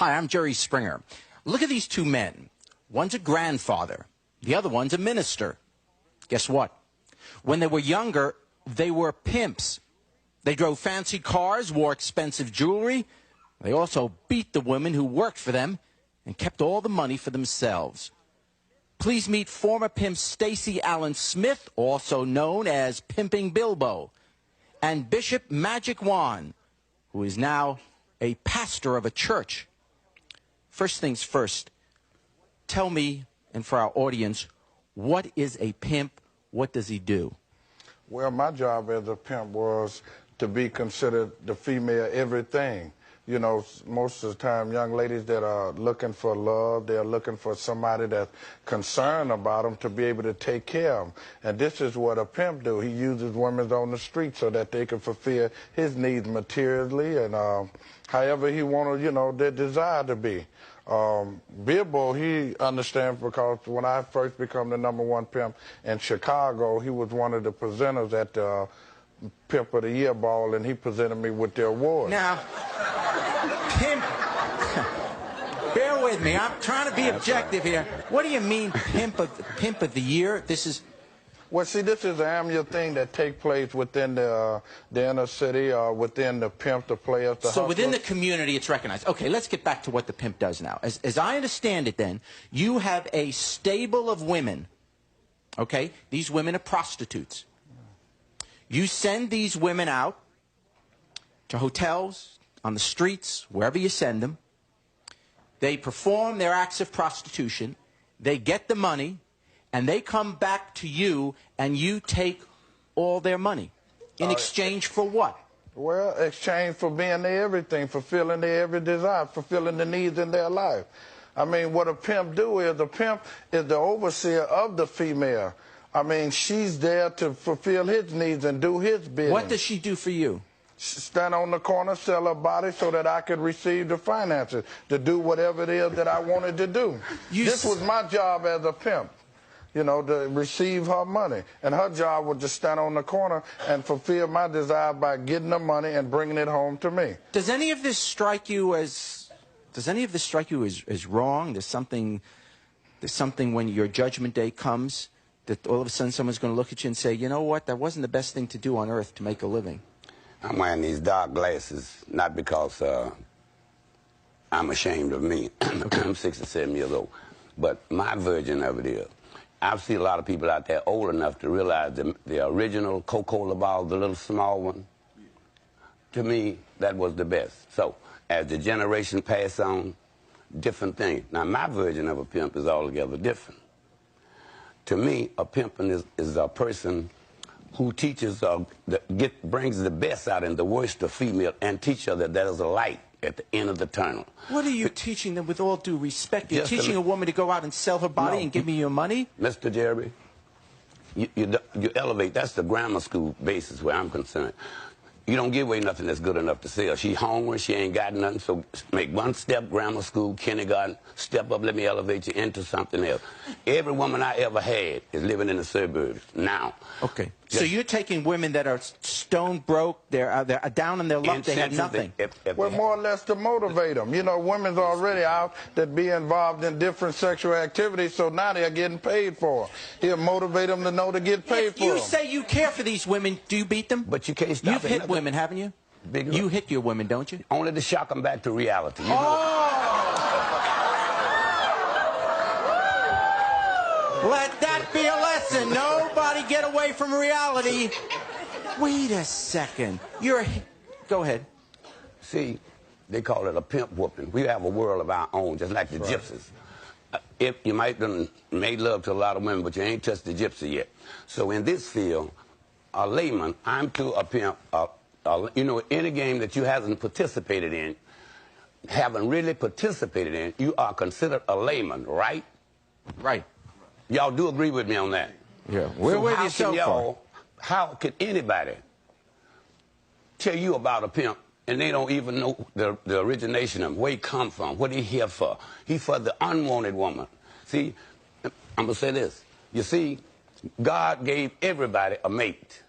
Hi, I'm Jerry Springer. Look at these two men. One's a grandfather. The other one's a minister. Guess what? When they were younger, they were pimps. They drove fancy cars, wore expensive jewelry. They also beat the women who worked for them and kept all the money for themselves. Please meet former pimp Stacy Allen Smith, also known as Pimping Bilbo, and Bishop Magic Juan, who is now a pastor of a church. First things first, tell me, and for our audience, what is a pimp? What does he do? Well, my job as a pimp was to be considered the female everything. You know, most of the time, young ladies that are looking for love, they're looking for somebody that's concerned about them to be able to take care of them. And this is what a pimp do. He uses women on the street so that they can fulfill his needs materially and however he wanted, you know, their desire to be. Bilbo, he understands because when I first became the #1 pimp in Chicago, he was one of the presenters at the Pimp of the Year ball, and he presented me with the award. Now, pimp, bear with me. I'm trying to be objective here. What do you mean, Pimp of the Year? This is... Well, see, this is an annual thing that takes place within the inner city or within the pimp, the players, the So hustlers. within the community, it's recognized. Okay, let's get back to what the pimp does now. As I understand it then, you have a stable of women, okay? These women are prostitutes. You send these women out to hotels, on the streets, wherever you send them. They perform their acts of prostitution. They get the money, and they come back to you, and you take all their money. In exchange for what? Well, exchange for being their everything, fulfilling their every desire, fulfilling the needs in their life. I mean, what a pimp do is a pimp is the overseer of the female. I mean, she's there to fulfill his needs and do his bidding. What does she do for you? Stand on the corner, sell her body so that I could receive the finances to do whatever it is that I wanted to do. This was my job as a pimp, you know, to receive her money. And her job was to stand on the corner and fulfill my desire by getting the money and bringing it home to me. Does any of this strike you as wrong? There's something when your judgment day comes that all of a sudden someone's going to look at you and say, you know what, that wasn't the best thing to do on earth to make a living. I'm wearing these dark glasses, not because I'm ashamed of me. I'm 67 years old. But my version of it is, I've seen a lot of people out there old enough to realize the original Coca-Cola ball, the little small one. To me, that was the best. So, as the generation passed on, different things. Now, my version of a pimp is altogether different. To me, a pimpin' is a person who teaches, brings the best out in the worst of female and teach her that there's a light at the end of the tunnel. What are you teaching them with all due respect? You're teaching a woman to go out and sell her body and give me your money? Mr. Jerry, you elevate. That's the grammar school basis where I'm concerned. You don't give away nothing that's good enough to sell. She hungry, she ain't got nothing, so make one step, grammar school, kindergarten, step up, let me elevate you into something else. Every woman I ever had is living in the suburbs now. Okay. So you're taking women that are stone broke, they're down on their luck, they have nothing. Well, more or less to motivate them. You know, women's already out that be involved in different sexual activities, so now they're getting paid for. He'll motivate them to know to get paid for them. You say you care for these women, do you beat them? But you can't stop You've hit women, haven't you? Big you hit your women, don't you? Only to shock them back to reality. You Let that be a lesson. Nobody get away from reality. Wait a second. Go ahead. See, they call it a pimp whooping. We have a world of our own, just like the gypsies. If you might have made love to a lot of women, but you ain't touched the gypsy yet. So in this field, a layman, I'm to a pimp, you know, any game that you haven't participated in, you are considered a layman, right? Right. Y'all do agree with me on that? Yeah. Where were you so far? How can anybody tell you about a pimp and they don't even know the origination of him, where he come from, what he here for? He for the unwanted woman. See, I'm going to say this. You see, God gave everybody a mate.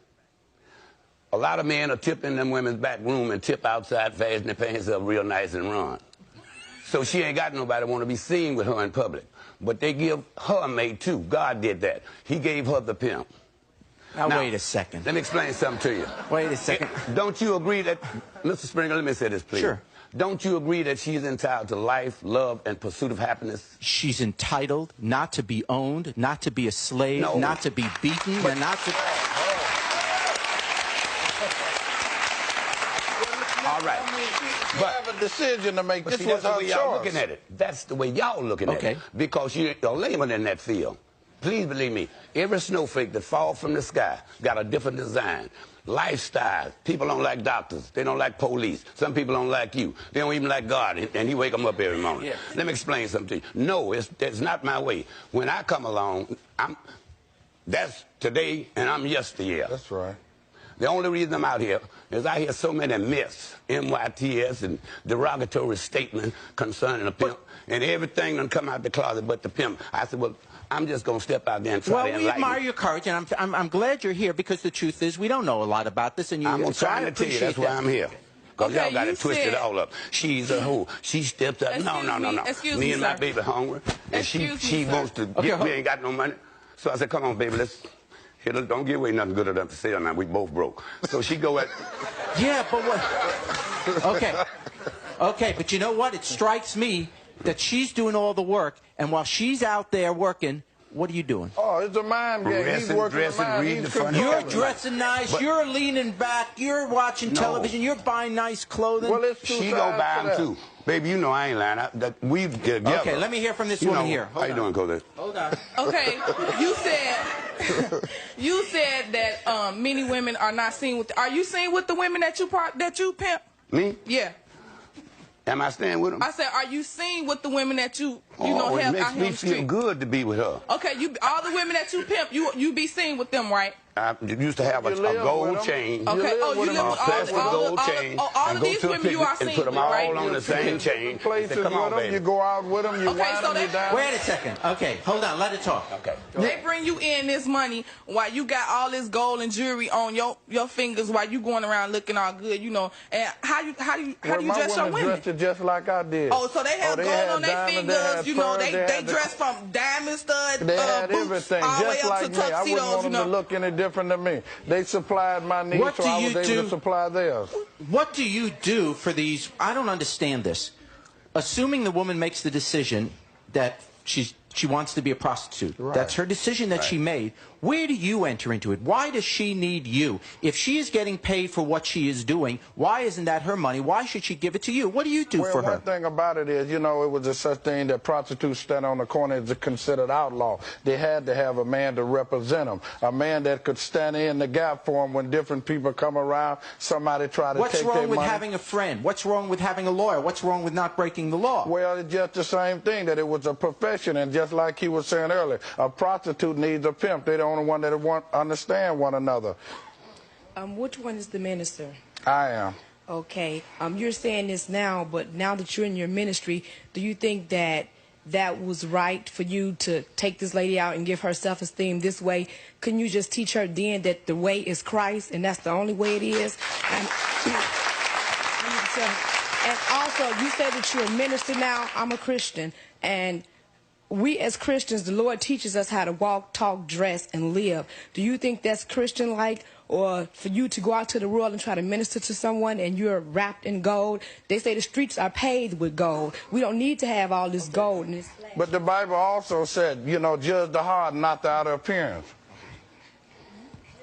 A lot of men are tipping them women's back room and tip outside, fasten their pants up real nice and run. So she ain't got nobody want to be seen with her in public. But they give her a maid too. God did that. He gave her the pimp. Now, wait a second. Let me explain something to you. Wait a second. Don't you agree that, Mr. Springer, let me say this, please. Sure. Don't you agree that she's entitled to life, love, and pursuit of happiness? She's entitled not to be owned, not to be a slave, not to be beaten, and not to... All right. But have a decision to make. This was that's the her way y'all choice. looking at it. That's the way y'all looking at it. Because you're a layman in that field. Please believe me, every snowflake that falls from the sky got a different design. Lifestyle. People don't like doctors. They don't like police. Some people don't like you. They don't even like God, and he wake them up every morning. Yeah. Let me explain something to you. No, it's not my way. When I come along, that's today, and I'm yesteryear. That's right. The only reason I'm out here is I hear so many myths, MYTS, and derogatory statements concerning a pimp, and everything done come out the closet but the pimp. I said, well, I'm just going to step out there and try to enlighten you. Well, we admire your courage, and I'm glad you're here, because the truth is we don't know a lot about this, and you. I'm trying to tell you, that's why I'm here. Because y'all got it twisted all up. She's a hoe. She stepped up. No. Me and my baby hungry, and she wants to get, we ain't got no money. So I said, come on, baby, let's... Don't give away nothing good enough to sell now. We both broke. So she go at... Yeah, but what... Okay, but you know what? It strikes me that she's doing all the work, and while she's out there working, what are you doing? Oh, it's a mind game. He's working the mind. You're dressing nice. You're leaning back. You're watching television. You're buying nice clothing. Well, it's she go buy them too. Baby, you know I ain't lying. We get together. Okay, let me hear from this woman here. How you doing, Cody? Hold on. Okay, you said that many women are not seen with. Are you seen with the women that you pimp? Me? Yeah. Am I staying with them? I said, are you seen with the women that you know have out here on the street? It makes me feel good to be with her. Okay, all the women that you pimp, you be seen with them, right? I used to have a gold chain. Okay. You live with all of these women you are seen with, right? And put them all on the same chain. Come on, baby. You go out with them, you wind them, you down. Wait a second. Okay, hold on. Let it talk. Okay. They bring you in this money while you got all this gold and jewelry on your fingers while you going around looking all good, you know. And how do you dress your women? Dressed just like I did. Oh, so they have gold on their fingers, you know. They dress from diamond stud they had boots everything, all the way just up like to me. I wouldn't want them to look any different than me. They supplied my needs, so I was able to supply theirs. What do you do for these? I don't understand this. Assuming the woman makes the decision that she wants to be a prostitute. Right. That's her decision that she made. Where do you enter into it? Why does she need you? If she is getting paid for what she is doing, why isn't that her money? Why should she give it to you? What do you do for her? One thing about it is, you know, it was a such thing that prostitutes stand on the corner is considered outlaw. They had to have a man to represent them, a man that could stand in the gap for them when different people come around, somebody try to take their money. What's wrong with having a friend? What's wrong with having a lawyer? What's wrong with not breaking the law? Well, it's just the same thing, that it was a profession, and just like he was saying earlier, a prostitute needs a pimp. They're the only one that understand one another. Which one is the minister? I am. Okay. You're saying this now, but now that you're in your ministry, do you think that was right for you to take this lady out and give her self-esteem this way? Couldn't you just teach her then that the way is Christ and that's the only way it is? And also, you said that you're a minister now. I'm a Christian, and we as Christians, the Lord teaches us how to walk, talk, dress, and live. Do you think that's Christian-like? Or for you to go out to the world and try to minister to someone and you're wrapped in gold? They say the streets are paved with gold. We don't need to have all this gold in this flesh. But the Bible also said, you know, judge the heart, not the outer appearance.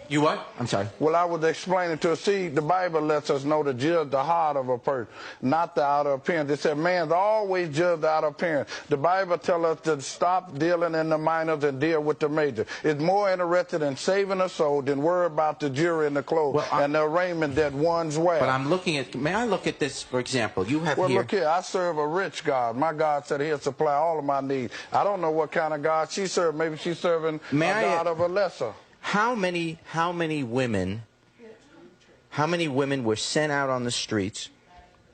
You what? I'm sorry. Well, I was explaining to her, see, the Bible lets us know to judge the heart of a person, not the outer appearance. It said man's always judge the outer appearance. The Bible tells us to stop dealing in the minors and deal with the major. It's more interested in saving a soul than worry about the jewelry and the clothes and the raiment that one's wears. But I'm looking at, may I look at this, for example? You have here. Well, look here, I serve a rich God. My God said he'll supply all of my needs. I don't know what kind of God she served. Maybe she's serving a God of a lesser. How many women were sent out on the streets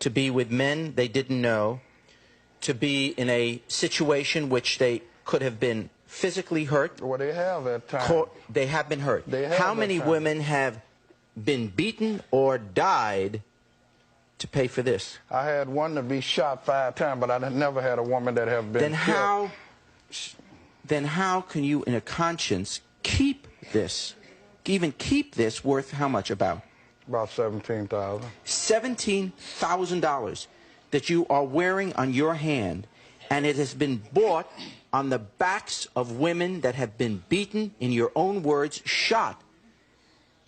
to be with men they didn't know, to be in a situation which they could have been physically hurt? Well, they have at times. They have been hurt. How many women have been beaten or died to pay for this? I had one to be shot 5 times, but I never had a woman that have been killed. Then how can you, in a conscience, keep this? Even keep this worth how much about? About $17,000. $17,000 that you are wearing on your hand, and it has been bought on the backs of women that have been beaten, in your own words, shot.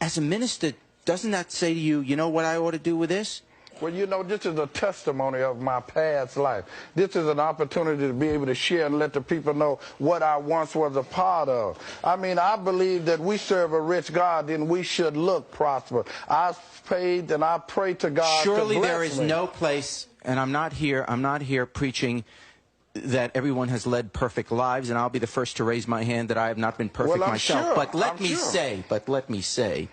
As a minister, doesn't that say to you, you know what I ought to do with this? Well, you know, this is a testimony of my past life. This is an opportunity to be able to share and let the people know what I once was a part of. I mean, I believe that we serve a rich God, and we should look prosperous. I paid and I pray to God to bless me. Surely there is no place, and I'm not here preaching that everyone has led perfect lives, and I'll be the first to raise my hand that I have not been perfect myself. Sure. But let me say,